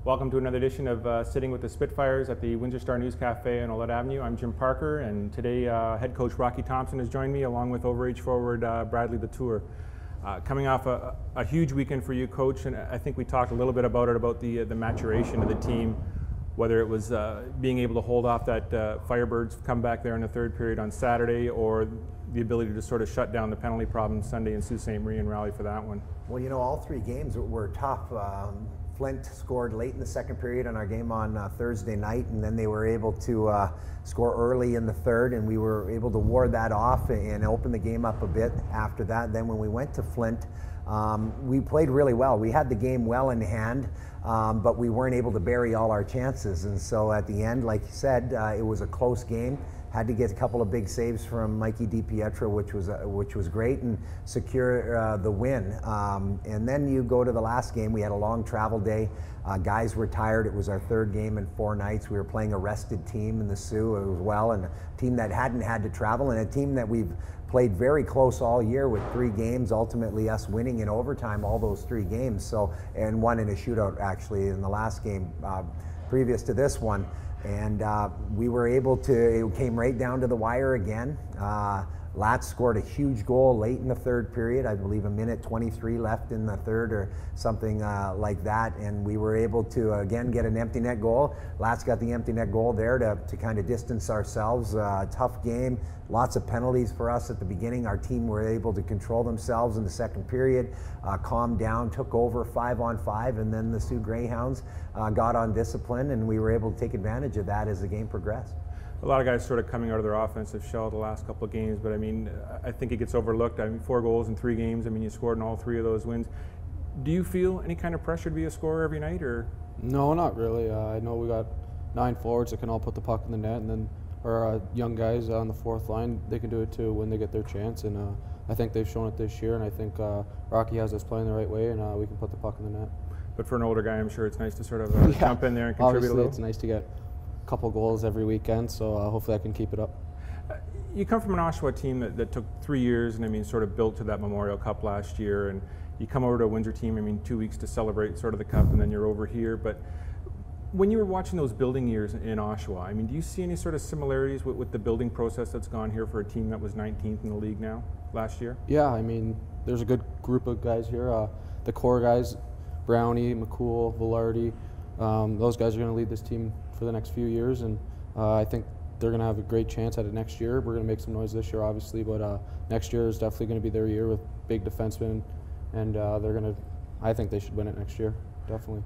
Welcome to another edition of Sitting with the Spitfires at the Windsor Star News Cafe on Olet Avenue. I'm Jim Parker, and today head coach Rocky Thompson has joined me, along with overage forward Bradley Latour. Coming off a huge weekend for you, Coach, and I think we talked a little bit about it, about the maturation of the team, whether it was being able to hold off that Firebirds comeback there in the third period on Saturday, or the ability to sort of shut down the penalty problem Sunday in Sault Ste. Marie and rally for that one. Well, you know, all three games were tough. Flint scored late in the second period on our game on Thursday night, and then they were able to score early in the third, and we were able to ward that off and open the game up a bit after that. Then when we went to Flint, we played really well. We had the game well in hand, but we weren't able to bury all our chances. And so at the end, like you said, it was a close game. Had to get a couple of big saves from Mikey DiPietro, which was great, and secure the win. And then you go to the last game. We had a long travel day. Guys were tired. It was our third game in 4 nights. We were playing a rested team in the Sioux as well, and a team that hadn't had to travel, and a team that we've played very close all year with 3 games, ultimately us winning in overtime all those 3 games. So, and one in a shootout actually in the last game previous to this one. And we were able to, it came right down to the wire again. Latz scored a huge goal late in the third period, I believe a minute 23 left in the third or something like that, and we were able to again get an empty net goal. Latz got the empty net goal there to kind of distance ourselves. Tough game, lots of penalties for us at the beginning. Our team were able to control themselves in the second period, calmed down, took over 5-on-5, and then the Sioux Greyhounds got on discipline, and we were able to take advantage of that as the game progressed. A lot of guys sort of coming out of their offensive shell the last couple of games, but I mean, I think it gets overlooked. I mean, 4 goals in 3 games. I mean, you scored in all 3 of those wins. Do you feel any kind of pressure to be a scorer every night, or? No, not really. I know we got 9 forwards that can all put the puck in the net, and then our young guys on the 4th line, they can do it too when they get their chance. And I think they've shown it this year, and I think Rocky has us playing the right way, and we can put the puck in the net. But for an older guy, I'm sure it's nice to sort of jump in there and contribute Obviously, a little. it's nice to get couple goals every weekend, so hopefully I can keep it up. You come from an Oshawa team that took 3 years, and I mean, sort of built to that Memorial Cup last year, and you come over to a Windsor team, I mean, 2 weeks to celebrate sort of the Cup, and then you're over here. But when you were watching those building years in Oshawa, I mean, do you see any sort of similarities with the building process that's gone here for a team that was 19th in the league now last year? Yeah, I mean, there's a good group of guys here. The core guys, Brownie, McCool, Velarde, those guys are going to lead this team for the next few years, and I think they're going to have a great chance at it next year. We're going to make some noise this year, obviously, but next year is definitely going to be their year with big defensemen, and they're going to, I think they should win it next year, definitely.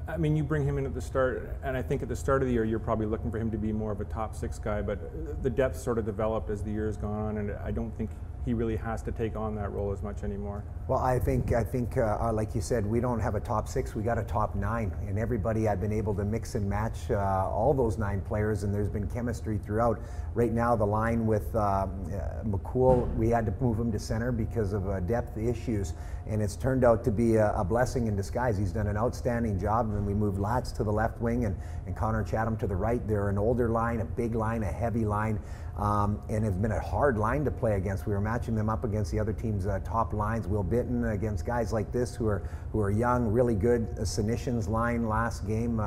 I mean, you bring him in at the start, and I think at the start of the year you're probably looking for him to be more of a top 6 guy, but the depth sort of developed as the year has gone on, and I don't think he really has to take on that role as much anymore. Well, I think like you said, we don't have a top 6, we got a top 9, and everybody, I've been able to mix and match all those 9 players, and there's been chemistry throughout. Right now, the line with McCool, we had to move him to center because of depth issues, and it's turned out to be a blessing in disguise. He's done an outstanding job, and we moved Latz to the left wing and Connor Chatham to the right. They're an older line, a big line, a heavy line, and it's been a hard line to play against. We were matching them up against the other team's top lines. Will Bitton against guys like this who are young, really good. Senishin's line last game,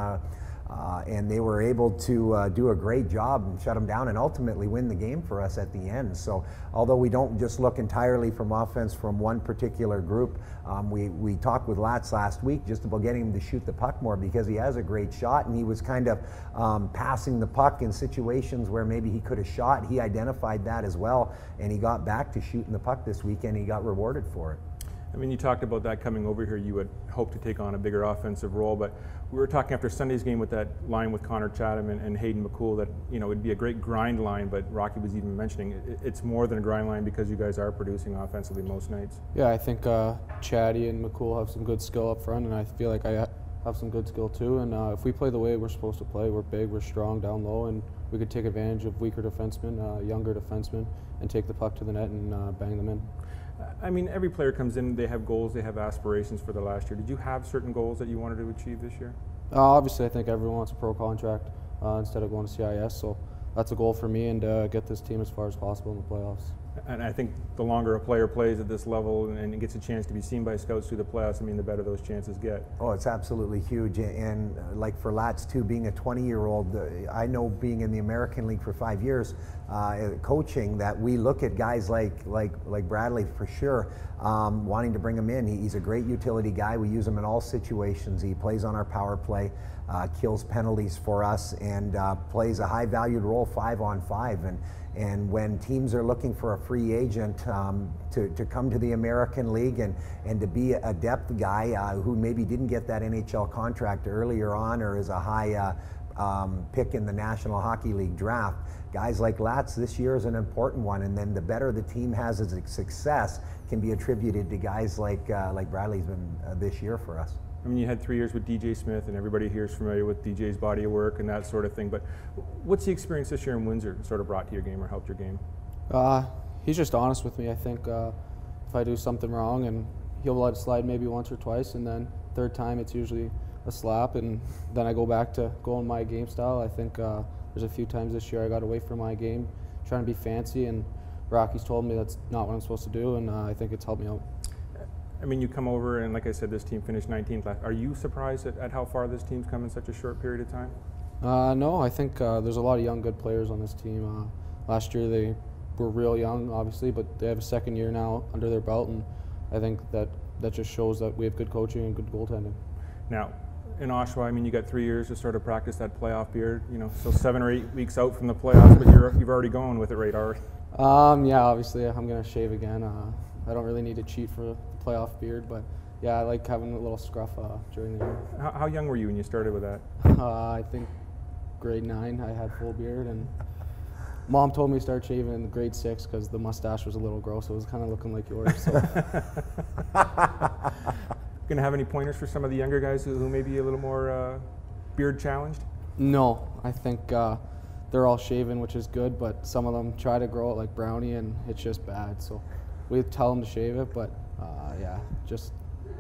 and they were able to do a great job and shut them down and ultimately win the game for us at the end. So although we don't just look entirely from offense from one particular group, we talked with Latz last week just about getting him to shoot the puck more, because he has a great shot, and he was kind of passing the puck in situations where maybe he could have shot. He identified that as well, and he got back to shooting the puck this weekend. He got rewarded for it. I mean, you talked about that coming over here, you would hope to take on a bigger offensive role, but we were talking after Sunday's game with that line with Connor Chatham and Hayden McCool that, you know, it'd be a great grind line, but Rocky was even mentioning it's more than a grind line because you guys are producing offensively most nights. Yeah, I think Chatty and McCool have some good skill up front, and I feel like I have some good skill too, and if we play the way we're supposed to play, we're big, we're strong down low, and we could take advantage of weaker defensemen, younger defensemen, and take the puck to the net and bang them in. I mean, every player comes in, they have goals, they have aspirations for the last year. Did you have certain goals that you wanted to achieve this year? Obviously, I think everyone wants a pro contract instead of going to CIS, so that's a goal for me, and get this team as far as possible in the playoffs. And I think the longer a player plays at this level and gets a chance to be seen by scouts through the playoffs, I mean, the better those chances get. Oh, it's absolutely huge. And like for Lats too, being a 20-year-old, I know being in the American League for 5 years, coaching, that we look at guys like Bradley for sure, wanting to bring him in. He's a great utility guy. We use him in all situations. He plays on our power play, kills penalties for us, and plays a high-valued role 5-on-5. And when teams are looking for a free agent to come to the American League and to be a depth guy who maybe didn't get that NHL contract earlier on, or is a high pick in the National Hockey League draft, guys like Lats this year is an important one. And then the better the team has its success can be attributed to guys like Bradley's been this year for us. I mean, you had 3 years with DJ Smith, and everybody here is familiar with DJ's body of work and that sort of thing. But what's the experience this year in Windsor sort of brought to your game or helped your game? He's just honest with me. I think if I do something wrong, and he'll let it slide maybe once or twice, and then third time it's usually a slap, and then I go back to going my game style. I think there's a few times this year I got away from my game, trying to be fancy, and Rocky's told me that's not what I'm supposed to do, and I think it's helped me out. I mean, you come over, and like I said, this team finished 19th last. Are you surprised at how far this team's come in such a short period of time? No, I think there's a lot of young, good players on this team. Last year they were real young, obviously, but they have a second year now under their belt, and I think that just shows that we have good coaching and good goaltending. Now, in Oshawa, I mean, you got 3 years to sort of practice that playoff beard, you know, so 7 or 8 weeks out from the playoffs, but you've already gone with it right already. Yeah, obviously I'm going to shave again. I don't really need to cheat for the playoff beard, but yeah, I like having a little scruff during the year. How young were you when you started with that? I think grade 9 I had full beard, and Mom told me to start shaving in grade 6 because the mustache was a little gross. It was kind of looking like yours. So. Going to have any pointers for some of the younger guys who may be a little more beard challenged? No, I think they're all shaven, which is good, but some of them try to grow it like Brownie, and it's just bad. So we tell them to shave it, but yeah, just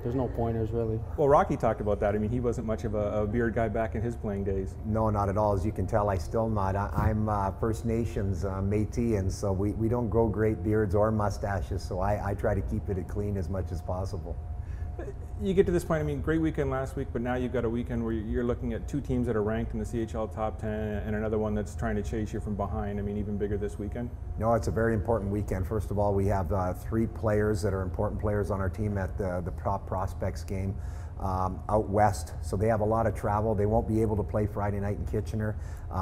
there's no pointers really. Well, Rocky talked about that. I mean, he wasn't much of a beard guy back in his playing days. No, not at all. As you can tell, I still not. I'm First Nations Métis, and so we don't grow great beards or mustaches, so I try to keep it clean as much as possible. You get to this point, I mean, great weekend last week, but now you've got a weekend where you're looking at 2 teams that are ranked in the CHL top 10 and another one that's trying to chase you from behind. I mean, even bigger this weekend. No, it's a very important weekend. First of all, we have 3 players that are important players on our team at the top prospects game out west. So they have a lot of travel. They won't be able to play Friday night in Kitchener.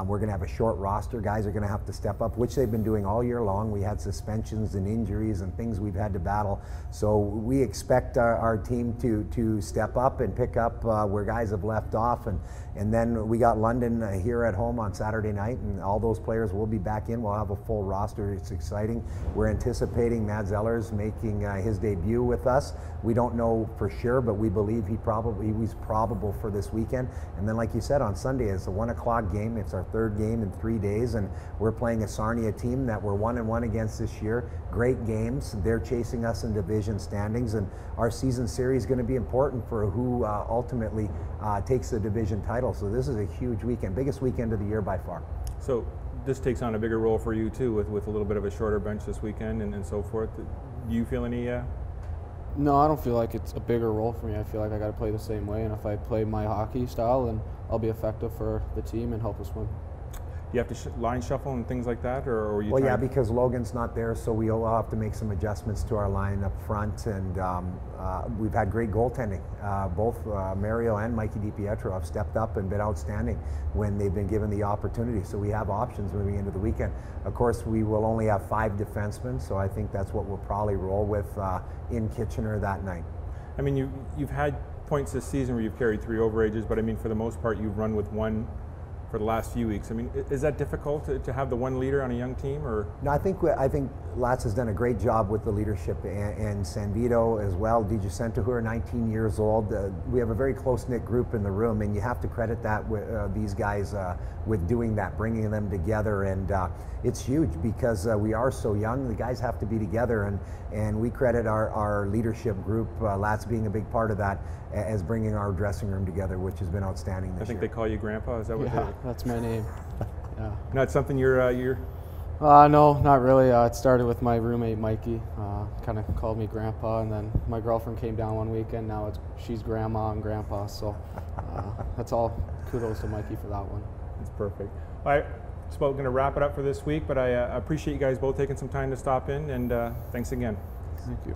We're going to have a short roster. Guys are going to have to step up, which they've been doing all year long. We had suspensions and injuries and things we've had to battle. So we expect our team to step up and pick up where guys have left off. And then we got London here at home on Saturday night, and all those players will be back in. We'll have a full roster. It's exciting. We're anticipating Mads Ellers making his debut with us. We don't know for sure, but we believe he's probable for this weekend. And then, like you said, on Sunday it's a 1 o'clock game. It's our 3rd game in 3 days, and we're playing a Sarnia team that we're 1-1 against this year. Great games. They're chasing us in division standings, and our season series is going to be important for who ultimately takes the division title. So this is a huge weekend, biggest weekend of the year by far. So this takes on a bigger role for you too, with a little bit of a shorter bench this weekend and so forth. Do you feel any? No, I don't feel like it's a bigger role for me. I feel like I got to play the same way, and if I play my hockey style, then I'll be effective for the team and help us win. You have to line shuffle and things like that, or are you? Well, yeah, because Logan's not there, so we'll have to make some adjustments to our line up front, and we've had great goaltending. Both Mario and Mikey DiPietro have stepped up and been outstanding when they've been given the opportunity, so we have options moving into the weekend. Of course, we will only have 5 defensemen, so I think that's what we'll probably roll with in Kitchener that night. I mean, you've had points this season where you've carried 3 overages, but I mean, for the most part, you've run with 1 for the last few weeks. I mean, is that difficult to have the 1 leader on a young team, or? No, I think Lats has done a great job with the leadership, and San Vito as well, Di Giacinto, who are 19 years old. We have a very close-knit group in the room, and you have to credit that with these guys with doing that, bringing them together, and it's huge because we are so young. The guys have to be together, and we credit our leadership group, Lats being a big part of that, as bringing our dressing room together, which has been outstanding this year. I think they call you Grandpa, is that what? Yeah, that's my name. Yeah. Now it's something you're No, not really. It started with my roommate Mikey. Kind of called me Grandpa, and then my girlfriend came down one weekend. Now she's Grandma and Grandpa. So that's all. Kudos to Mikey for that one. That's perfect. All right, just about going to wrap it up for this week, but I appreciate you guys both taking some time to stop in, and thanks again. Thank you.